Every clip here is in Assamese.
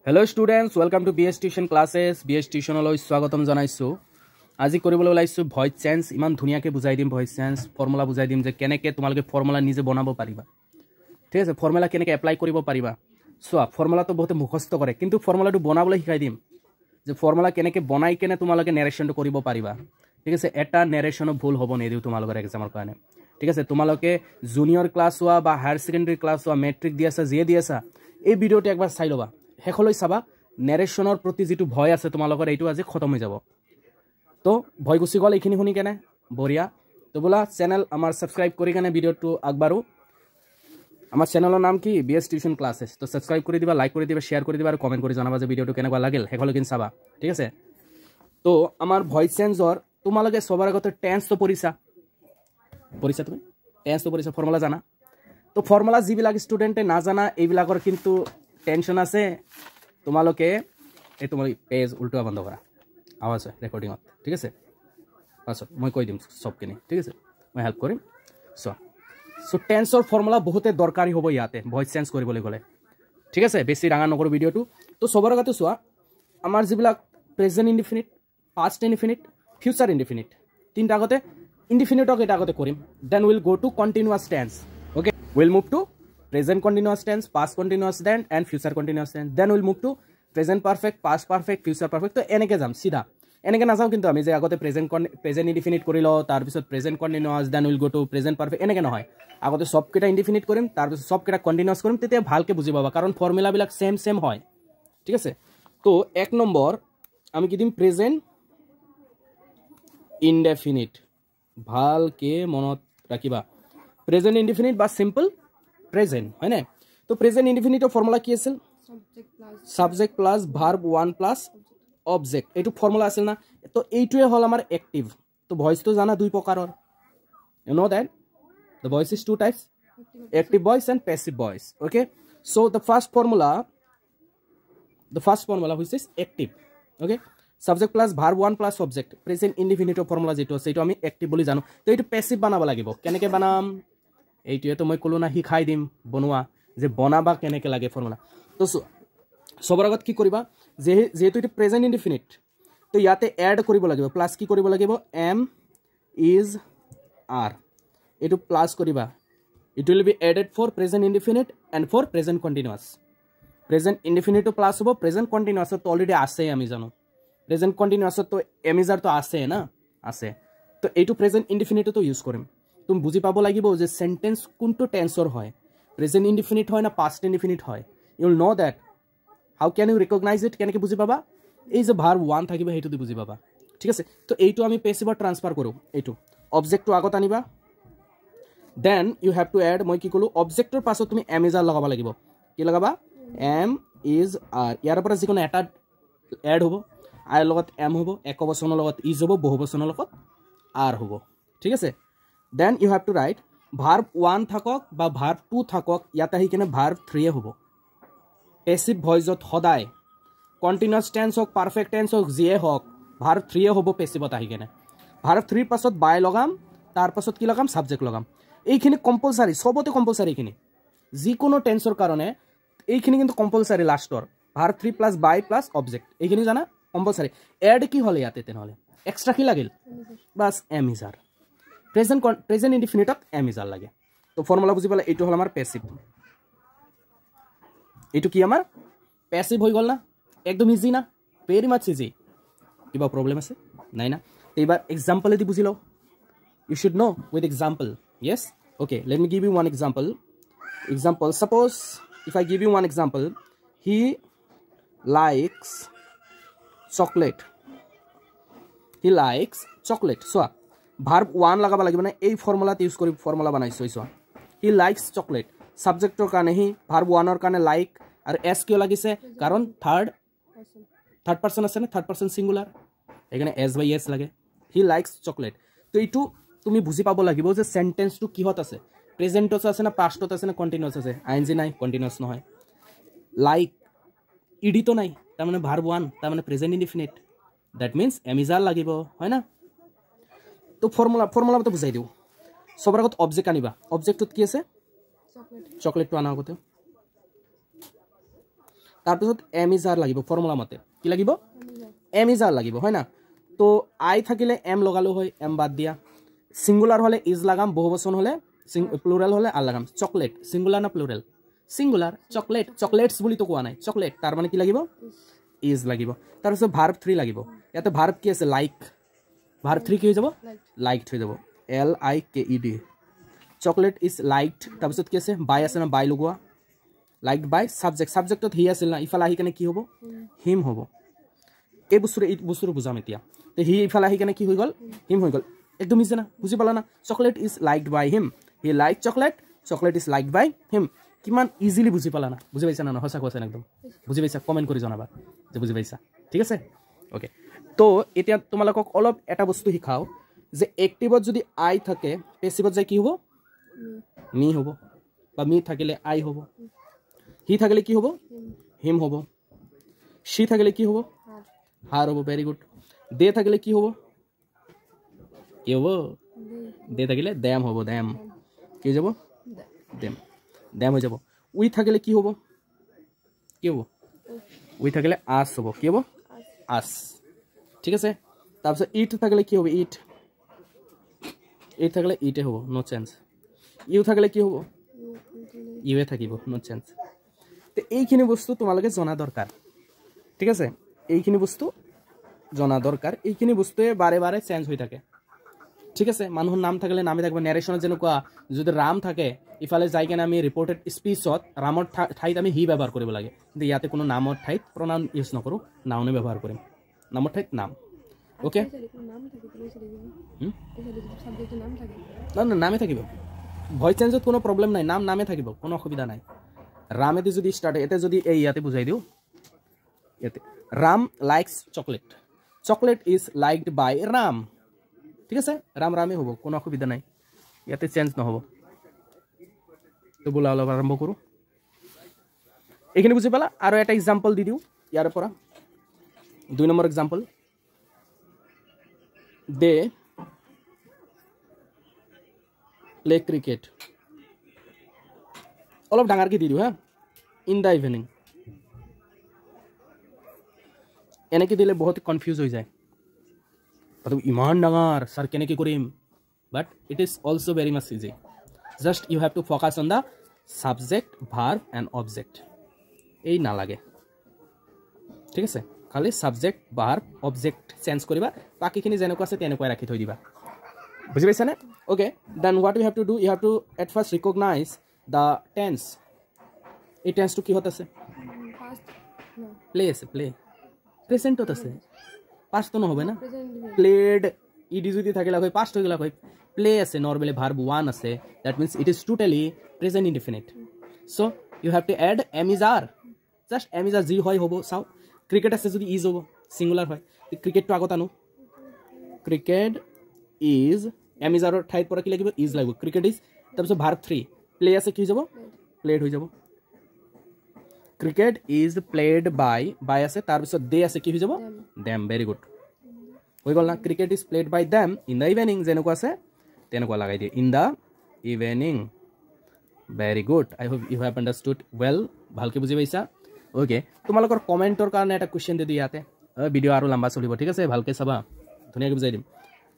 Hello students, welcome to BS Tuition classes. BS Tuition লৈ স্বাগতম জনাইছো। আজি কৰিবলৈ ওলাইছো ভয়েস চেঞ্জ। ইমান ধুনিয়াকে বুজাই দিম ভয়েস চেঞ্জ, ফৰ্মুলা বুজাই দিম যে কেনেকে তোমালোকে ফৰ্মুলা নিজে বনাব পাৰিবা। ঠিক আছে, ফৰ্মুলা কেনেকে এপ্লাই কৰিব পাৰিবা। সোৱা ফৰ্মুলাটো বহুত মুখস্থ কৰে, কিন্তু ফৰ্মুলাটো বনাবলৈ শিকাই দিম যে ফৰ্মুলা কেনেকে বনাই কেনে তোমালোকে নেৰেশনটো কৰিব পাৰিবা। ঠিক আছে, এটা নেৰেশনো ভুল হ'ব নিদিও তোমালোকৰ এক্সামৰ কাৰণে। ঠিক আছে, তোমালোকে জুনিয়ৰ ক্লাছ হোৱা বা হায়াৰ সেকেন্ডাৰী ক্লাছ হোৱা মেট্ৰিক দি আছা যে দি আছা এই ভিডিওটো একবাৰ চাই লবা। হেখলৈ চাবা নেৰেশনৰ প্ৰতি যেটো ভয় আছে তোমালোকৰ এইটো আজি খতম হৈ যাব। তো ভয় গুছি গল এইখিনি শুনি কেনে বঢ়িয়া। তো বলা চেনেল আমাৰ সাবস্ক্ৰাইব কৰি কেনে ভিডিওটো আগবাৰো। আমাৰ চেনেলৰ নাম কি BS টিউশন ক্লাसेस। তো সাবস্ক্ৰাইব কৰি দিবা, লাইক কৰি দিবা, শেয়াৰ কৰি দিবা আৰু কমেন্ট কৰি জনাবা যে ভিডিওটো কেনেকুৱা লাগিল। হেখলৈ কিন চাবা। ঠিক আছে, তো আমাৰ ভয়েস চেঞ্জৰ তোমালোকে সবাৰ আগতে টেন্স তো পঢ়িছা তুমি টেন্স তো পঢ়িছা, ফৰ্মুলা জানা। তো ফৰ্মুলা যিবিলাক ষ্টুডেন্টে না জানা এইবিলাকৰ কিন্তু টেনশন আছে। তোমালোকে এই তোমার পেজ উল্টা বন্ধ করা আওয়াজ হয় রেকর্ডিংত। ঠিক আছে, পাছত মই কৈ দিম সবখিনি। ঠিক আছে, মই হেল্প কৰিম। সো টেন্সৰ ফৰ্মুলা বহুতে দৰকাৰী হ'ব ইয়াতে ভয়েস চেঞ্জ কৰিবলৈ গ'লে। ঠিক আছে, বেছি ডাঙৰ নকৰো ভিডিওটো। তো সবৰ আগতে চোৱা আমাৰ যিবিলাক present indefinite, past indefinite, future indefinite, তিনটা আগতে ইনডিফিনিটক এটা আগতে কৰিম। Then will go to continuous tense. Okay, will move to present continuous tense, past continuous tense and future continuous tense. Then we'll move to present perfect, past perfect, future perfect. তো এনেকে যাম সিধা। এনেকে না যাও কিন্তু আমি যে আগতে প্রেজেন্ট ইনডিফিনিট কৰিলো তাৰ পিছত present continuous, then will go to present perfect. এনেকে নহয়, আগতে সবকেটা ইনডিফিনিট কৰিম তাৰ পিছত সবকেটা কন্টিনিউয়াস কৰিম, তেতিয়া ভালকে বুজি পাবা কাৰণ ফৰ্মুলা বিলাক সেম হয়। ঠিক আছে, তো এক নম্বৰ আমি কি দিম প্ৰেজেন্ট ইনডেফিনিট। ভালকে মনত ৰাখিবা, প্ৰেজেন্ট ইনডিফিনিট বা সিম্পল প্ৰেজেন্ট হয় না। তো প্ৰেজেন্ট ইনডিফিনিটৰ ফৰ্মুলা কি আছিল? Subject plus verb 1 plus object. এইটো ফৰ্মুলা আছিল না। তো এইটোৱে হল আমাৰ অ্যাক্টিভ। তো ভয়েস তো জানা দুই প্ৰকাৰৰ। You know that the voice is two types, active voice and passive voice. Okay, so the first formula which is active. Okay, subject plus verb 1 plus object, present indefinite formula যেটো আছে এইটো আমি active বুলি জানো। তো এইটো passive বানাব লাগিব। কেনেকে বানাম এইটোৱে তো মই কলো না শিকাই দিম বনোৱা যে বনাবা কেনেকে লাগে ফৰ্মুলা। তো সবৰ আগত কি কৰিবা যেহেতু এটা প্ৰেজেন্ট ইনডিফিনিট, তো ইয়াতে এড কৰিব লাগিব প্লাস কি কৰিব লাগিব এম ইজ আৰ। এটো প্লাস কৰিবা, it will be added for present indefinite and for present continuous. Present indefinite plus হ'ব, প্রেজেন্ট কন্টিনিউয়াস তো অলরেডি আছে আমি জানো। প্রেজেন্ট কন্টিনিউয়াস তো এম ইজ আর তো আছে না, আছে। তো এইটো প্রেজেন্ট ইনডিফিনিট তো ইউজ কৰিম। তুমি বুজি পাব লাগিব যে সেন্টেন্স কোনটো টেন্সৰ হয়, প্রেজেন্ট ইনডিফিনিট হয় না পাস্ট ইনডিফিনিট হয়। You will know that. How can you recognise it? কেনেকে বুজি পাবা? এই যে ভার্ব 1 থাকিব সেইটো দি বুজি পাবা। ঠিক আছে, তো এইটো আমি পেসিভত ট্রান্সফার কৰো। এইটো অবজেক্টটো আগত আনিবা, then you have to add, মই কি কলো অবজেক্টৰ পাছত তুমি এম ইজ আৰ লগাব লাগিব। কি লগাবা? Am is are. ইয়াৰ পৰা যিকোনো এটা এড হ'ব, আৰ লগত এম হ'ব, একবচনৰ লগত ইজ হ'ব, বহুবচনৰ লগত আর হ'ব। ঠিক আছে, then you have to write verb 1 থাকক বা ভার্ব 2 থাকক, ইয়াতে আহি কেনে ভার্ব 3 হ'ব। পেসিভ ভয়েসত সদায় কন্টিনিউয়াস টেন্স হোক, পারফেক্ট টেন্স হোক, যিয়ে হোক ভার্ব 3 হ'ব পেসিভত আহি কেনে। ভার্ব 3 পাছত বাই লগাম, তাৰ পাছত কি লগাম? সাবজেক্ট লগাম। এইখিনি কম্পালসাৰি, সবতে কম্পালসাৰি। এইখিনি যিকোনো টেন্সৰ কাৰণে এইখিনি কিন্তু কম্পালসাৰি। লাস্টৰ ভার্ব 3 প্লাস বাই প্লাস অবজেক্ট এইখিনি জানা কম্পালসারি। এড কি হলে ইয়াতে তেনেহলে এক্সট্রা কি লাগিল? বাস এম ইজ আর। প্রেজেন্ট ইনডিফিনিটক এম ইজ আর লাগে। তো ফর্মুলা বুঝি পালে এইটো হল আমার প্যাসিভ। এইটো কি আমার প্যাসিভ হৈ গল না? একদম ইজি না, ভেরি মাছ ইজি। কিবা প্রবলেম আছে? নাই না? এবার এক্সাম্পল দি বুঝি লও। You should know with example. Yes? Okay, let me give you one example. Suppose if I give you one example, he likes chocolate. He likes chocolate. So, verb 1 লাগাব লাগিব না, এই ফর্মুলাতে ইউজ কৰি ফৰ্মুলা বানাইছো। He likes chocolate. সাবজেক্টৰ কাৰণে হি, verb 1ৰ কাৰণে লাইক, আৰু এস কিয় লাগিছে? কাৰণ থার্ড পারসন আছে না, থার্ড পারসন সিঙ্গুলার, এখানে এস বাই এস লাগে। He likes chocolate. তো এইটো তুমি বুজি পাব লাগিব যে সেন্টেন্সটো কিহত আছে, প্রেজেন্টত আছে না, পাস্টত আছে না, কন্টিনিউয়াস আছে। আইএনজি নাই, কন্টিনিউয়াস নহয়। লাইক ইডি তো নাই, তার মানে ভার্ব 1, তার মানে present indefinite. That means am is are লাগিব, হয় না? তো ফর্মুলা মতো বুঝাই দিও। সবার আগত অবজেক্ট আনিবা। অবজেক্টত কি আছে? চকলেটটো আনা আগতে। তাৰপিছত এম ইজ আৰ লাগিব ফৰ্মুলা মতে কি লাগিব এম ইজ আৰ লাগিব হয় না তো আই থাকিলে এম লগালো হয় এম বাদ দিয়া সিঙ্গুলার হলে ইজ লাগাম বহুবচন হলে প্লুরাল হলে আর লাগাম চকলেট সিঙ্গুলার না প্লুরাল সিঙ্গুলার চকলেট চকলেটস বুলি তো কোৱা নাই চকলেট তাৰ মানে কি লাগিব ইজ লাগিব তাৰপিছত ভার্ব 3 লাগিব ইয়াতে ভার্ব কি আছে লাইক ভার্ব 3 কি হৈ যাব লাইকড হৈ যাব L I K E D chocolate is liked তাৰপিছত কি আছে বাই আছে না বাই লগোৱা লাইকড বাই সাবজেক্ট সাবজেক্টত হি আছিল না ইফালে আহি কেনে কি হ'ব হিম হ'ব এই বস্তুৰ বুজাম এতিয়া তে হি ইফালে আহি কেনে কি হৈ গল হিম হৈ গল একদম ইজি না বুজি পালা না chocolate is liked by him he like chocolate chocolate is liked by him কিমান ইজিলি বুজি পালা না বুজি পাইছা না হসা কৈছা একদম বুজি পাইছা কমেন্ট কৰি জনাবা যে বুজি পাইছা ঠিক আছে ওকে তো এতিয়া তোমালোকক অলপ এটা বস্তু শিকাও যে এক্টিভত যদি আই থাকে পেসিভত যাই কি হ'ব মি হ'ব বা মি থাকিলে আই হ'ব হি থাকিলে কি হ'ব হিম হ'ব সি থাকিলে কি হ'ব হার হ'ব ভেরি গুড দে থাকিলে কি হ'ব কি হ'ব দে থাকিলে দেম হ'ব দেম কি যাব দেম দেম হৈ যাব উই থাকিলে কি হ'ব কি হ'ব উই থাকিলে আস হ'ব কি হ'ব আস ঠিক আছে তাৰপিছত ইট থাকিলে কি হ'ব ইট ইট থাকিলে ইটে হ'ব নো চেঞ্জ ইউ থাকিলে কি হ'ব ইউৱে থাকিব নো চেঞ্জ তো এইখিনি বস্তু তোমালোকে জনা দৰকাৰ ঠিক আছে এইখিনি বস্তু জনা দৰকাৰ এইখিনি বস্তুৱে বাৰে বাৰে চেঞ্জ হৈ থাকে ঠিক আছে মানুহৰ নাম থাকিলে নামে থাকিব নেৰেশ্যনত যেনেকুৱা যদি ৰাম থাকে ইফালে যাই কেনে আমি ৰিপৰ্টেড স্পীচত ৰামৰ ঠাইত আমি হি ব্যৱহাৰ কৰিব লাগে কিন্তু ইয়াতে কোনো নামৰ ঠাইত প্ৰনাউন ইউজ নকৰোঁ নাউনে ব্যৱহাৰ কৰিম নামৰ ঠাইত নাম ওকে না না নামে থাকিব ভইচ চেঞ্জত কোনো প্ৰব্লেম নাই নাম নামে থাকিব কোনো অসুবিধা নাই ৰামেদি যদি ষ্টাৰ্ট এতে যদি এই ইয়াতে বুজাই দিওঁ ইয়াতে Ram likes chocolate chocolate is liked by Ram ঠিক আছে ৰাম ৰামে হ'ব কোনো অসুবিধা নাই ইয়াতে চেঞ্জ নহ'ব তো বোলা অলপ আৰম্ভ কৰোঁ এইখিনি বুজি পালা আৰু এটা এক্সাম্পল দি দিওঁ ইয়াৰ পৰা 2 number example they play cricket অলপ ডাঙৰকৈ দি দিওঁ হা ইন দ্য ইভিনিং এনেকৈ দিলে বহুত কনফিউজ হৈ যায় ইমান ডাঙৰ ছাৰ কেনেকৈ কৰিম but it is also' very much easy just you have to focus on the subject verb and object এই নালাগে ঠিক আছে খালি ছাবজেক্ট ভাৰ্ব অবজেক্ট চেঞ্জ কৰিবা বাকীখিনি যেনেকুৱা আছে তেনেকুৱাই ৰাখি থৈ দিবা বুজি পাইছানে okay then what you have to do you have to at first recognise the tense এই টেন্সটো কিহত আছে প্লে আছে প্লে প্ৰেজেণ্টত আছে পাষ্টটো নহ'ব না প্লেড ইডি যদি থাকিলে হয় পাষ্ট হৈ গ'লা হয় প্লে আছে নৰ্মেলি ভাৰ্ব 1 আছে that means it is totally present indefinite so' you have to add am is are just am is are যি হয় হ'ব চাওঁ ক্ৰিকেট আছে যদি ইজ হ'ব ছিংগুলাৰ হয় ক্ৰিকেটটো আগত আনো ক্ৰিকেট ইজ এম ইজ আৰৰ ঠাইত পৰা কি লাগিব ইজ লাগিব ক্ৰিকেট ইজ তাৰপিছত ভাৰ্ব 3 প্লে আছে কি হৈ যাব প্লেড হৈ যাব ক্ৰিকেট ইজ প্লেড বাই আছে তাৰপিছত দে আছে কি হৈ যাব দেম ভেৰি গুড হৈ গ'ল না cricket is played by them in the evening যেনেকুৱা আছে তেনেকুৱা লগাই দিয়ে in the evening very good I hope you have understood well ভালকৈ বুজি পাইছা অ'কে তোমালোকৰ কমেণ্টৰ কাৰণে এটা কুৱেশ্যন দি দিওঁ ইয়াতে ভিডিঅ' আৰু লম্বা চলিব ঠিক আছে ভালকৈ চাবা ধুনীয়াকৈ বুজাই দিম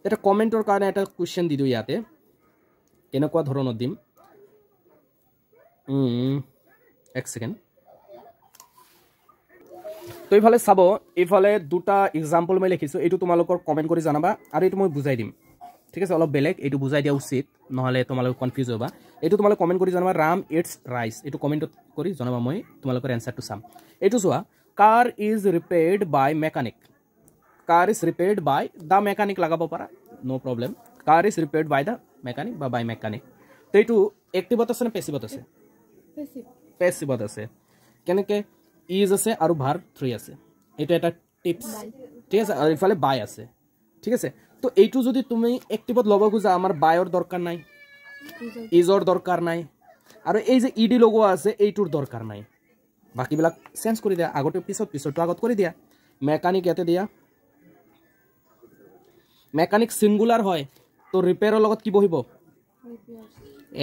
এটা কমেণ্টৰ কাৰণে এটা কুৱেশ্যন দি দিওঁ ইয়াতে কেনেকুৱা ধৰণৰ দিম এক ছেকেণ্ড তো এইফালে চাব এইফালে দুটা এক্সাম্পল মই লিখিছোঁ এইটো তোমালোকৰ কমেণ্ট কৰি জনাবা আৰু এইটো মই বুজাই দিম ঠিক আছে অলপ বেলেগ এইটো বুজাই দিয়া উচিত নহ'লে তোমালোক কনফিউজ হ'বা এইটো তোমালোক কমেণ্ট কৰি জনাবা ৰাম ইটছ ৰাইচ এইটো কমেণ্টত কৰি জনাবা মই তোমালোকৰ এনচাৰটো চাম এইটো চোৱা car is repaired by mechanic car is repaired by the mechanic লগাব পাৰা no' problem car is repaired by the mechanic বা বাই মেকানিক তো এইটো এক্টিভত আছে নে পেছিভত আছে পেছিভত আছে কেনেকৈ ইজ আছে আৰু ভাৰ্ব 3 আছে এইটো এটা টিপছ ঠিক আছে আৰু ইফালে বাই আছে ঠিক আছে তো এইটো যদি তুমি এক্টিভত ল'ব খোজা আমাৰ বায়ৰ দৰকাৰ নাই ইজৰ দৰকাৰ নাই আৰু এই যে ইডি লগোৱা আছে এইটোৰ দৰকাৰ নাই বাকীবিলাক চেঞ্জ কৰি দিয়া আগতে পিছতো আগত কৰি দিয়া মেকানিক ইয়াতে দিয়া মেকানিক সিঙ্গুলার হয় তো রিপেয়ারের লগত কি বহিব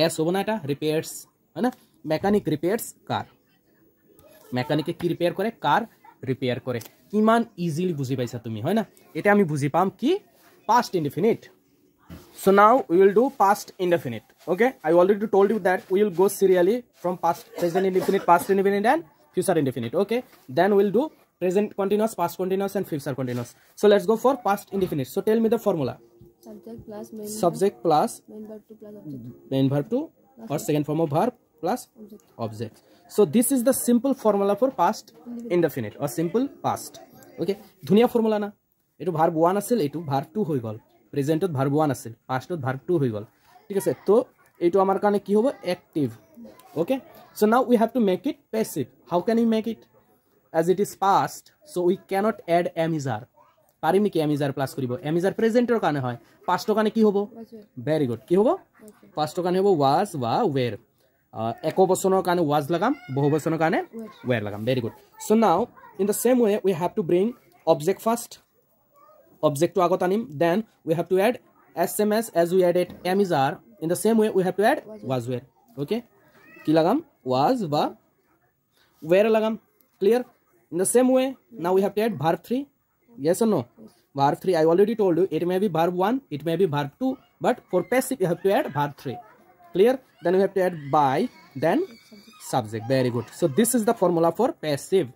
এস হ'ব না এটা রিপেয়ার্স হয় না মেকানিক রিপেয়ার্স কার মেকানিকে কি রিপেয়ার করে কার রিপেয়ার করে কিমান ইজিলি বুঝি পাইছা তুমি হয় না এটা আমি বুঝি পাম কি past indefinite so now we will do past indefinite okay I already told you that we will go serially from past present indefinite past indefinite and future indefinite okay then we'll do present continuous past continuous and future continuous so let's go for past indefinite so tell me the formula subject plus main verb to or second form of verb plus object so this is the simple formula for past indefinite or simple past okay dhuniya formula na etu verb 1 asil etu verb 2 hoy gol present ot verb 1 asil past ot verb 2 hoy gol ঠিক আছে তো etu amar kane ki hobo active okay so now we have to make it passive how can we make it as it is past so we cannot add am is are পারিম কি am is are প্লাস করিব am is are present এর কানে হয় past কানে কি হবো very good কি হবো past কানে হবো was বা were এক বচনৰ কানে was লাগাম বহু বচনৰ কানে were লাগাম very good so now in the same way we have to bring object first object to agot anim then we have to add same as we added am is are in the same way we have to add was were okay কি লাগাম was বা were লাগাম clear in the same way now we have to add verb 3 yes or no verb 3 I already told you it may be verb 1 it may be verb 2 but for passive you have to add verb 3 clear then we have to add by then subject very good so this is the formula for passive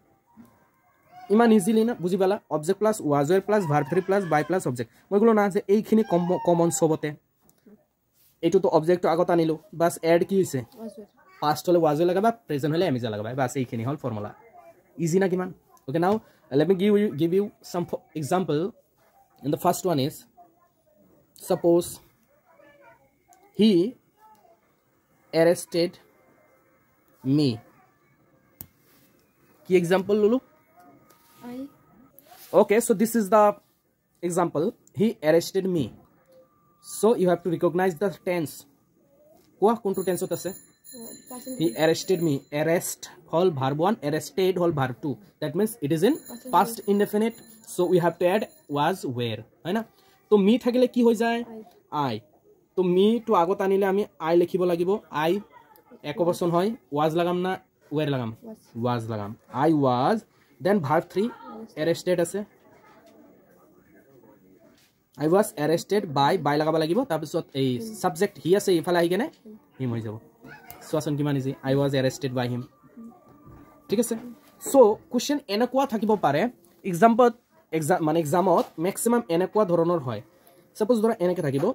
ইমান ইজিলি না বুঝি পালা object plus was were plus verb 3 plus by plus object মই গুলো না যে এইখিনি কমন সবতে এটো তো object তো আগত আনিলো বাস এড কি হইছে past হলে was were লাগাবা present হলে am is লাগাবা বাস এইখিনি হল ফর্মুলা ইজি না কিমান okay now let me give you some example and the first one is suppose he arrested me key example lulu okay so this is the example he arrested me so you have to recognize the tense কোনটো টেন্সত আছে he arrested me arrest whole verb 1 arrested whole verb 2 that means it is in past indefinite so we have to add was were হয় না তো me থাকিলে কি হৈ যায় I তো me to আগত আনিলে আমি I লিখিব লাগিব I এক বচন হয় was লাগাম না were লাগাম was লাগাম I was then verb 3 arrested আছে I was arrested by লাগাব লাগিব তাৰ পিছত এই subject he আছে ইফালে আহি কেনে him হৈ যাব সোয়াসন কিমান easy I was arrested by him ঠিক আছে সো কোশ্চেন এনেকুৱা থাকিব পাৰে মানে এক্সামত ম্যাক্সিমাম এনেকুৱা ধৰণৰ হয় সাপোজ ধৰা এনেকে থাকিব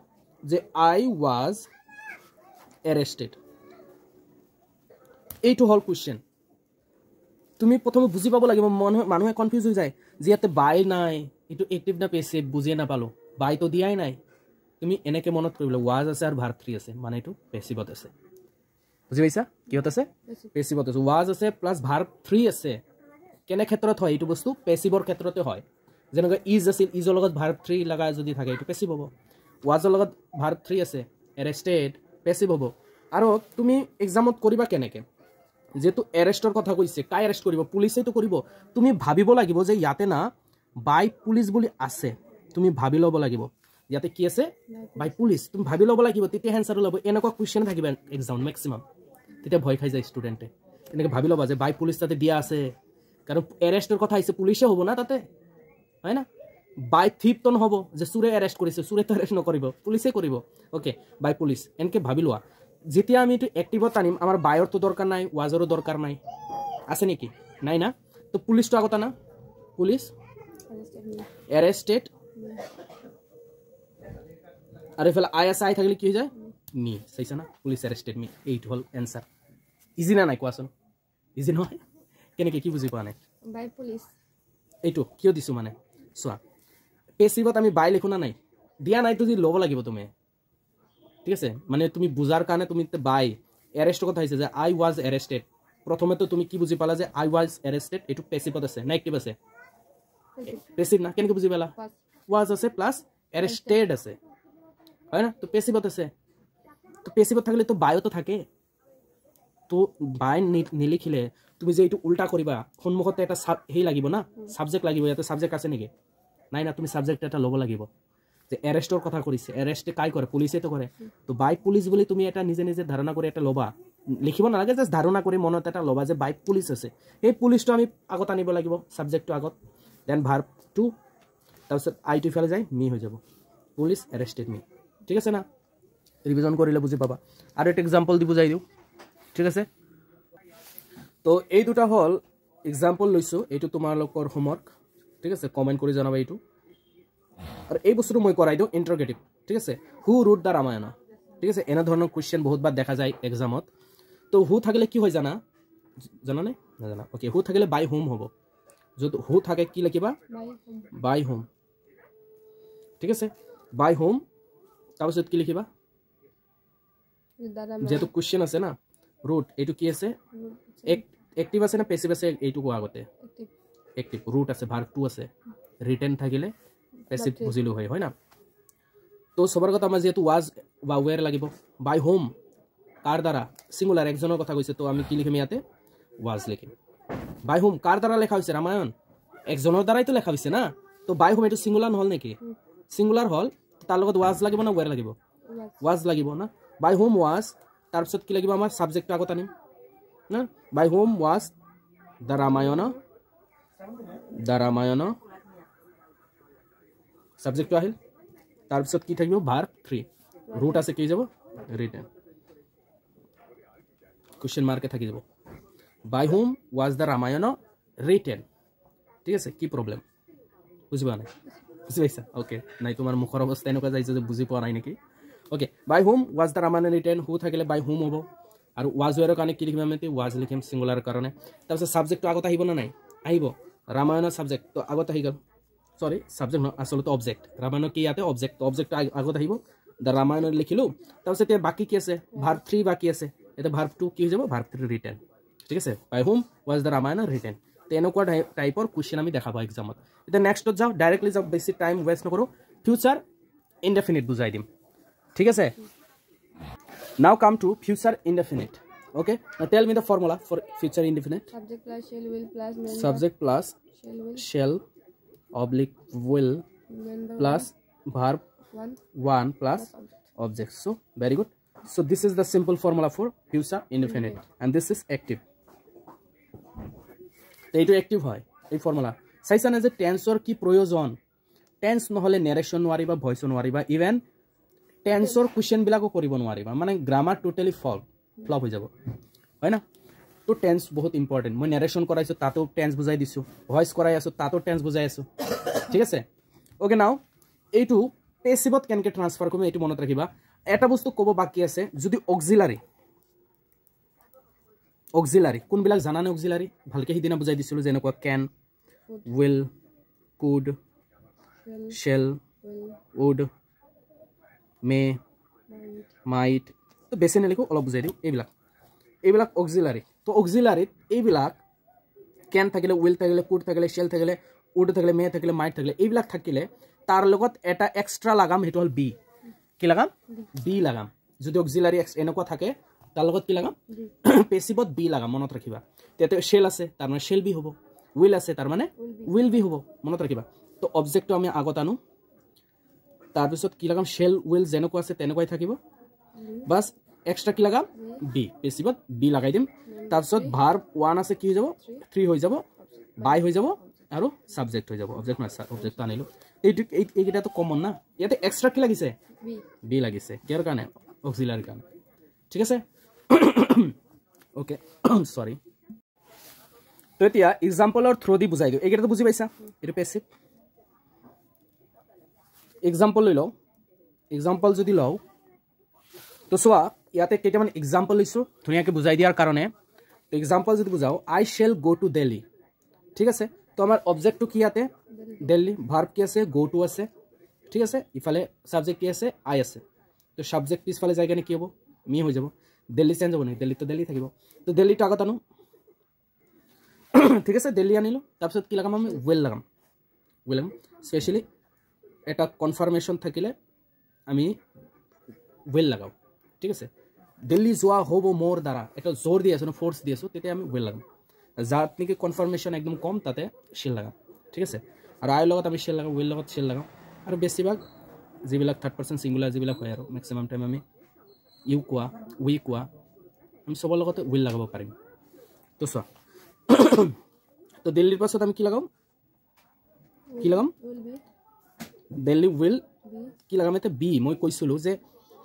যে I was arrested এইটো হল কোশ্চেন তুমি প্ৰথমে বুজি পাব লাগিব মানুহে কনফিউজ হৈ যায় যে ইয়াতে বাই নাই এটো এক্টিভ না পেসিভ বুজি না পালো বাই তো দিয়াই নাই তুমি এনেকে মনত কৰিলে was আছে আৰু verb 3 আছে মানে এটো পেসিভত আছে বুজি পাইছা কি হত আছে পেসিভত আছে was আছে প্লাস verb 3 আছে কেনে ক্ষেত্ৰত হয় এটো বস্তু পেসিভৰ ক্ষেত্ৰতে হয় যেনেকৈ is আছিল isৰ লগত verb 3 লগাই যদি থাকে এটো পেসিভ হ'ব was ৰ লগত verb 3 আছে arrested পেসিভ হ'ব আৰু তুমি এক্সামত কৰিবা কেনেকে যেটো এৰেষ্টৰ কথা কৈছে কাই এৰেষ্ট কৰিব পুলিচেই তো কৰিব তুমি ভাবিব লাগিব যে ইয়াতে না বাই পুলিচ বুলি আছে তুমি ভাবি লব লাগিব ইয়াতে কি আছে বাই পুলিচ তুমি ভাবি লব লাগিব তেতিয়া আনসাৰ লব এনেকুৱা কোশ্চেন থাকিব এক্সাম ম্যাক্সিমাম তেতিয়া ভয় খাই যায় ষ্টুডেন্টে এনেকে ভাবি লবা যে বাই পুলিচ তাতে দিয়া আছে কাৰণ এৰেষ্টৰ কথা আছে পুলিচে হ'ব না তাতে হয় না বাই থিপ তো নহব যে সুৰে এৰেষ্ট কৰিছে সুৰে তো এৰেষ্ট নকৰিব পুলিচে কৰিব ওকে বাই পুলিচ এনেকে ভাবি লোৱা যেতিয়া আমি এটো অ্যাক্টিভত আনিম আমাৰ বায়ৰ তো দৰকাৰ নাই ওয়াজৰো দৰকাৰ নাই আছে নেকি নাই না তো পুলিশ তো আগত না পুলিশ অ্যারেস্টেড আরে ফেলা আইএসআই থাকলে কি হৈ যায় মি সইছা না পুলিশ অ্যারেস্টেড মি এইট হল आंसर ইজি না নাই কোৱাচোন ইজি নহয় কেনেকে কি বুজি পোৱা নাই বাই পুলিশ এইটো কিয় দিছো মানে সোয়া পেসিভত আমি বাই লিখো না নাই দিয়া নাই তো দি লব লাগিব তুমি ঠিক আছে মানে তুমি বুজার কারণে তুমি বাই অ্যারেস্ট কথা হইছে যে আই ওয়াজ অ্যারেস্টেড প্রথমে তো তুমি কি বুঝি পালা যে আই ওয়াজ অ্যারেস্টেড এটু প্যাসিভত আছে না অ্যাক্টিভ আছে প্যাসিভ না কেন কি বুঝি পালা ওয়াজ আছে প্লাস অ্যারেস্টেড আছে হয় না তো প্যাসিভত আছে তো প্যাসিভত থাকলে তো বায়ো তো থাকে তো বাই নিলিখিলে তুমি যে এটু উল্টা কৰিবা সন্মুখতে এটা হেই লাগিব না সাবজেক্ট লাগিব ইয়াতে সাবজেক্ট আছে নেকি নাই না তুমি সাবজেক্ট এটা লব লাগিব যে অ্যাৰেস্টৰ কথা কৰিছে অ্যাৰেস্টে কাই কৰে পুলিচে তো কৰে তো বাই পুলিচ বুলি তুমি এটা নিজে নিজে ধাৰণা কৰি এটা লবা লিখিব নালাগে, জাষ্ট ধাৰণা কৰি মনত এটা ল'বা যে বাই পুলিচ আছে, এই পুলিচটো আমি আগত আনিব লাগিব, ছাবজেক্টটো আগত, দেন ভাৰ্ব টু, তাৰপিছত আইটো ইফালে যায় মি হৈ যাব, পুলিচ এৰেষ্টেড মি। ঠিক আছে না, ৰিভিজন কৰিলে বুজি পাবা। আৰু এটা এক্সাম্পল দি বুজাই দিওঁ, ঠিক আছে। তো এই দুটা হ'ল এক্সাম্পল লৈছোঁ, এইটো তোমালোকৰ হোমৱৰ্ক, ঠিক আছে, কমেণ্ট কৰি জনাবা এইটো। আৰু এই বস্তুটো মই কৰাই দিওঁ ইণ্টাৰগেটিভ, ঠিক আছে। হু ৰোড দ্য ৰামায়ণ, ঠিক আছে, এনেধৰণৰ কুৱেশ্যন বহুতবাৰ দেখা যায় এক্সামত। তো হু থাকিলে কি হয় জানানে? নাজানা? অ'কে, হু থাকিলে বাই হোম হ'ব। যদি হু থাকে কি লিখিবা? বাই হোম, ঠিক আছে, বাই হোম। তাৰপিছত কি লিখিবা? যেহেতু কুৱেশ্যন আছে না, ৰুট, এইটো কি আছে? এক্টিভ আছে না পেছিভ আছে? এইটো কোৱা আগতে। এক্টিভ, ৰুট আছে, ভাৰ্ব টু আছে, ৰিটেন থাকিলে পেছিভ বুজিলোঁ হয় না। তো চবৰ কথা আমাৰ যিহেতু ৱাজ বা ৱেৰ লাগিব, বাই হোম কাৰ দ্বাৰা? ছিংগুলাৰ, একজনৰ কথা কৈছে, তো আমি কি লিখিম ইয়াতে? ৱাজ লিখিম। বাই হোম কাৰ দ্বাৰা লেখা হৈছে? ৰামায়ণ, একজনৰ দ্বাৰাইতো লেখা হৈছে না। তো বাই হোম এইটো ছিংগুলাৰ নহ'ল নেকি? ছিংগুলাৰ হ'ল, তাৰ লগত ৱাজ লাগিব না ৱেৰ লাগিব? ৱাজ লাগিব না। বাই হোম ৱাজ, তাৰপিছত কি লাগিব আমাৰ? ছাবজেক্টটো আগত আনিম না। By whom was the Ramayana, ছাবজেক্টটো আহিল, তাৰপিছত কি থাকিব? ভাৰ্ব থ্ৰী, ৰুট আছে, কি যাব? ৰিটেন, কুৱেশ্যন মাৰ্কে থাকি যাব। By whom was the Ramayana written, ঠিক আছে। কি প্ৰব্লেম? বুজি পোৱা নাই? বুজি পাইছা? অ'কে, নাই তোমাৰ মুখৰ অৱস্থা এনেকুৱা যাইছে যে বুজি পোৱা নাই নেকি? Okay, by whom was the Ramayana written, who থাকিলে বাই হোম হ'ব। আৰু ৱাজ ৱেৰৰ কাৰণে কি লিখিম আমি? ৱাজ লিখিম ছিংগুলাৰ কাৰণে। তাৰপিছত ছাবজেক্টটো আগত আহিব নে নাই? আহিব, ৰামায়ণৰ ছাবজেক্টটো আগত আহি গ'ল। চৰি, ছাবজেক্ট নহয়, আচলতে অবজেক্ট। ৰামায়ণ কি ইয়াতে? অবজেক্ট, অবজেক্টটো আগত আহিব, দ্য ৰামায়ণ লিখিলোঁ। তাৰপিছত এতিয়া বাকী কি আছে? ভাৰ্ব থ্ৰী বাকী আছে, এতিয়া ভাৰ্ব টু কি হৈ যাব? ভাৰ্ব থ্ৰী ৰিটেন, ঠিক আছে। By whom was the Ramayana written. তেনেকুৱা টাইপৰ কুৱেশ্যন আমি দেখা পাওঁ এক্সামত। এতিয়া নেক্সটত যাওঁ, ডাইৰেক্টলি যাওঁ, বেছি টাইম ৱেষ্ট নকৰোঁ, ফিউচাৰ ইনডেফিনিট বুজাই দিম, ঠিক আছে। নাও come to future indefinite. Okay, now tell me the formula for future indefinite. Subject plus shall will plus main subject plus shall oblique will plus verb one plus object. So very good. So this is the simple formula for future indefinite, and this is active. এইটো active হয় এই formula। চাইছানে যে টেন্সৰ কি প্ৰয়োজন? টেন্স নহলে নেৰেশ্যন নোৱাৰিবা, ভয়েস নোৱাৰিবা, ইভেন টেন্সৰ কুৱেশ্যন বিলাকো কৰিব নোৱাৰিবা, মানে গ্ৰামাৰ টোটালি ফ্লপ হৈ যাব, হয় না। তো টেন্স বহুত ইম্পৰ্টেণ্ট। মই নেৰেশ্যন কৰাইছোঁ, তাতো টেন্স বুজাই দিছোঁ, ভইচ কৰাই আছোঁ, তাতো টেন্স বুজাই আছোঁ, ঠিক আছে। অ'কে, নাও এইটো পেছিভত কেনেকৈ ট্ৰান্সফাৰ কৰিম এইটো মনত ৰাখিবা। এটা বস্তু ক'ব বাকী আছে, যদি অক্সিলাৰী কোনবিলাক জানানে? অক্সিলাৰী ভালকৈ সিদিনা বুজাই দিছিলোঁ, যেনেকুৱা কেন, উইল, কুড, শ্বেল, উড, মে, মাইট, তো বেছি নেলিখোঁ, অলপ বুজাই দিওঁ। এইবিলাক অক্সিলাৰী। তো অক্সিলাৰীত এইবিলাক কেন থাকিলে, উইল থাকিলে, কুড থাকিলে, শ্বেল থাকিলে, উড থাকিলে, মে থাকিলে, মাইট থাকিলে, এইবিলাক থাকিলে তাৰ লগত এটা এক্সট্ৰা লাগাম, সেইটো হ'ল বি। কি লাগাম? বি লাগাম। যদি অক্সিলাৰী এনেকুৱা থাকে, তাৰ লগত কি লাগাম? পেছিভত বি লাগাম, মনত ৰাখিবা। তেতিয়া শ্বেল আছে, তাৰমানে শ্বেল বি হ'ব, উইল আছে, তাৰমানে উইল বি হ'ব, মনত ৰাখিবা। তো অবজেক্টটো আমি আগত আনো, তাৰপিছত কি লাগাম? শ্বেল উইল যেনেকুৱা আছে তেনেকুৱাই থাকিব, বাছ এক্সট্ৰা কি লাগাম? বি, পেছিভত বি লগাই দিম। তাৰপিছত ভাৰ্ব ওৱান আছে, কি হৈ যাব? থ্ৰী হৈ যাব, বাই হৈ যাব, আৰু ছাবজেক্ট হৈ যাব। অবজেক্ট নহয়, অবজেক্টটো আনিলোঁ। এইকেইটাতো কমন না, ইয়াতে এক্সট্ৰা কি লাগিছে? বি লাগিছে। কিহৰ কাৰণে? অক্সিলাৰীৰ কাৰণে, ঠিক আছে। অ'কে, চৰি। তো এতিয়া এক্সাম্পলৰ থ্ৰু দি বুজাই দিওঁ। এইকেইটাতো বুজি পাইছা? এইটো পেছিভ। এক্সাম্পল লৈ লওঁ, এক্সাম্পল যদি লওঁ, তো চোৱা ইয়াতে কেইটামান এক্সাম্পল লৈছোঁ ধুনীয়াকৈ বুজাই দিয়াৰ কাৰণে। তো এক্সাম্পল যদি বুজাওঁ, আই শ্বেল গ' টু দিল্লী, ঠিক আছে। তো আমাৰ অবজেক্টটো কি ইয়াতে? দিল্লী। ভাৰ্ব কি আছে? গ' টু আছে, ঠিক আছে। ইফালে ছাবজেক্ট কি আছে? আই আছে। তো ছাবজেক্ট পিছফালে যাই কেনে কি হ'ব? মি হৈ যাব। দিল্লী চেঞ্জ হ'ব নেকি? দিল্লীতো দিল্লী থাকিব। তো দিল্লীটো আগত আনো, ঠিক আছে, দিল্লী আনিলোঁ। তাৰপিছত কি লাগাম? আমি উইল লাগাম, স্পেচিয়েলি এটা কনফাৰ্মেশ্যন থাকিলে আমি উইল লাগাওঁ, ঠিক আছে। দিল্লী যোৱা হ'ব মোৰ দ্বাৰা, এটা জোৰ দি আছোঁ, ফ'ৰ্চ দি আছোঁ, তেতিয়া আমি উইল লাগাম। যাত নেকি কনফাৰ্মেশ্যন একদম কম, তাতে শ্বেল লাগাম, ঠিক আছে। আৰু আইৰ লগত আমি শ্বেল লাগাম, উইল লগত শ্বেল লাগাম। আৰু বেছিভাগ যিবিলাক থাৰ্ড পাৰ্চন ছিংগুলাৰ যিবিলাক হয় আৰু মেক্সিমাম টাইম আমি ইউ কোৱা, উই কোৱা, আমি সবৰ লগতে উইল লগাব পাৰিম তো চোৱা তো দিল্লীৰ পাছত আমি কি লগাম will be Delhi will be কি লগাম এতিয়া বি মই কৈছিলোঁ যে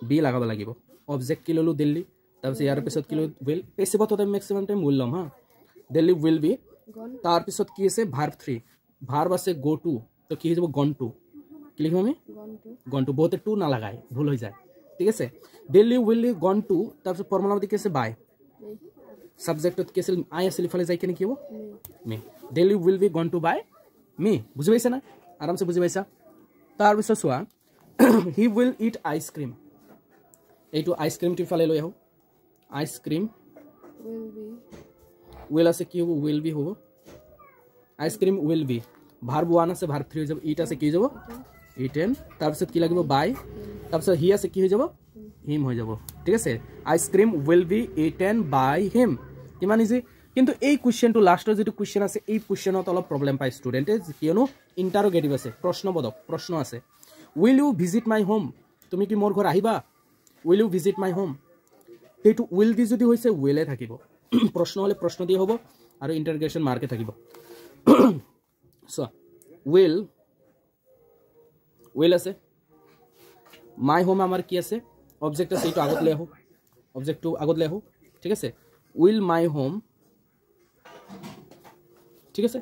বি লগাব লাগিব অবজেক্ট কি ল'লোঁ দিল্লী তাৰপিছত ইয়াৰ পিছত কি ল'লোঁ উইল পেচিভত আমি মেক্সিমাম টাইম উইল ল'ম হা দিল্লী উইল বি gone তাৰপিছত কি আছে ভাৰ্ব 3 ভাৰ্ব আছে গো টু তো কি হৈ যাব গন টু কি লিখিম আমি gone to বহুতে টু নালাগায় ভুল হৈ যায় ঠিক আছে Delhi will be gone two তাৰপিছত ফৰ্মুলামতে কি আছে বাই me সাবজেক্টত কি আছিল আই আছিল ইফালে যাই কেনে কি হ'ব me me Delhi will be gone to by me বুজি পাইছা না আৰামছে বুজি পাইছা তাৰপিছত চোৱা হি উইল ইট আইচক্ৰীম এইটো আইচক্ৰীমটো ইফালে লৈ আহোঁ আইচক্ৰীম will be উইল আছে কি হ'ব উইল বি হ'ব আইচক্ৰীম উইল বি ভাৰ্ব 1 আছে ভাৰ্ব 3 হৈ যাব ইট আছে কি হৈ যাব ইটেন তাৰপিছত কি লাগিব বাই তাৰপিছত হি আছে কি হৈ যাব হিম হৈ যাব ঠিক আছে ice cream will be eaten by him কিমান ইজি কিন্তু এই কুৱেশ্যনটো লাষ্টৰ যেটো কুৱেশ্যন আছে এই কুৱেশ্যনত অলপ প্ৰবলেম পায় ষ্টুডেণ্টে কিয়নো ইণ্টাৰোগেটিভ আছে প্ৰশ্নবোধক প্ৰশ্ন আছে will you visit my home তুমি কি মোৰ ঘৰ আহিবা will you visit my home এইটো উইল দি যদি হৈছে উইলে থাকিব প্ৰশ্ন হলে প্ৰশ্ন দিয়ে হ'ব আৰু ইণ্টাৰগেশ্যন মাৰ্কে থাকিব চোৱা উইল আছে মাই হোম আমাৰ কি আছে অবজেক্ট আছে এইটো আগত লৈ আহোঁ অবজেক্টটো আগত লৈ আহোঁ ঠিক আছে উইল মাই হোম ঠিক আছে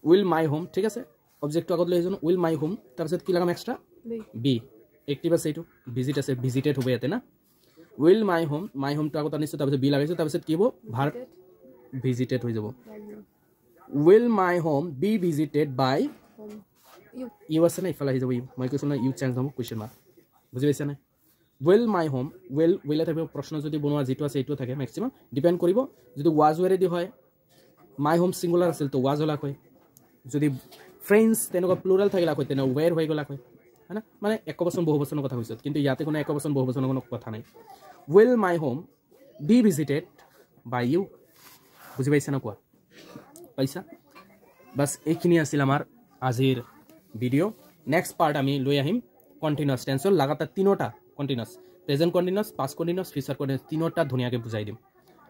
উইল মাই হোম ঠিক আছে অবজেক্টটো আগত লৈ আহিছোঁ উইল মাই হোম তাৰপিছত কি লগাম এক্সট্ৰা be বি এক্টিভ আছে এইটো ভিজিট আছে ভিজিটেড হ'ব ইয়াতে না উইল মাই হোমটো আগত আনিছোঁ তাৰপিছত বি লগাইছোঁ তাৰপিছত কি হ'ব ভাৰ্ব ভিজিটেড হৈ যাব by you will my home be visited by home you you আছে না ইফালে আহি যাব ইউ মই কৈছোঁ না ইউ চেঞ্জ হ'ব কুৱেশ্যন মাৰ্ক বুজি পাইছা নাই উইল মাই হোম উইলে থাকিব প্ৰশ্ন যদি বনোৱা যিটো আছে এইটো থাকে মেক্সিমাম ডিপেণ্ড কৰিব যদি ৱাজ ৱেৰেদি হয় মাই হোম ছিংগুলাৰ আছিল তো ৱাজ হলাক হয় যদি ফ্ৰেণ্ডছ তেনেকুৱা প্লুৰেল থাকিলাক হয় তেনে ৱেৰ হৈ গ'লাক হয় না মানে এক বচন বহু বচনৰ কথা কৈছোঁ কিন্তু ইয়াতে কোনো এক বচন বহু বচনৰ কোনো কথা নাই will my home be visited by you বুজি পাইছা না কোৱা পাইছা বাছ এইখিনি আছিল আমাৰ আজিৰ ভিডিঅ' নেক্সট পাৰ্ট আমি লৈ আহিম কণ্টিনিউৱাছ টেন্সৰ লাগাতাৰ তিনিটা continuous present continuous past continuous future continuous তিনিটা ধুনীয়াকৈ বুজাই দিম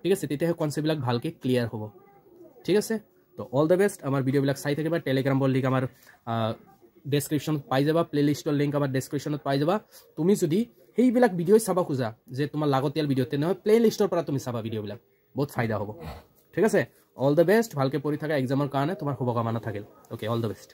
ঠিক আছে তেতিয়াহে কনচেপ্টবিলাক ভালকৈ ক্লিয়াৰ হ'ব ঠিক আছে তো অল দ্য বেষ্ট আমাৰ ভিডিঅ'বিলাক চাই থাকিবা টেলিগ্ৰামৰ লিংক আমাৰ ডেছক্ৰিপশ্যনত পাই যাবা প্লেলিষ্টৰ লিংক আমাৰ ডেছক্ৰিপশ্যনত পাই যাবা তুমি যদি সেইবিলাক ভিডিঅ' চাব খোজা যে তোমাৰ লাগতিয়াল ভিডিঅ' তেনেহ'লে প্লেলিষ্টৰ পৰা তুমি চাবা ভিডিঅ'বিলাক বহুত ফাইদা হ'ব ঠিক আছে অল দ্য বেষ্ট ভালকৈ পঢ়ি থকা এক্সামৰ কাৰণে তোমাৰ শুভকামনা থাকিল অ'কে অল দ্য বেষ্ট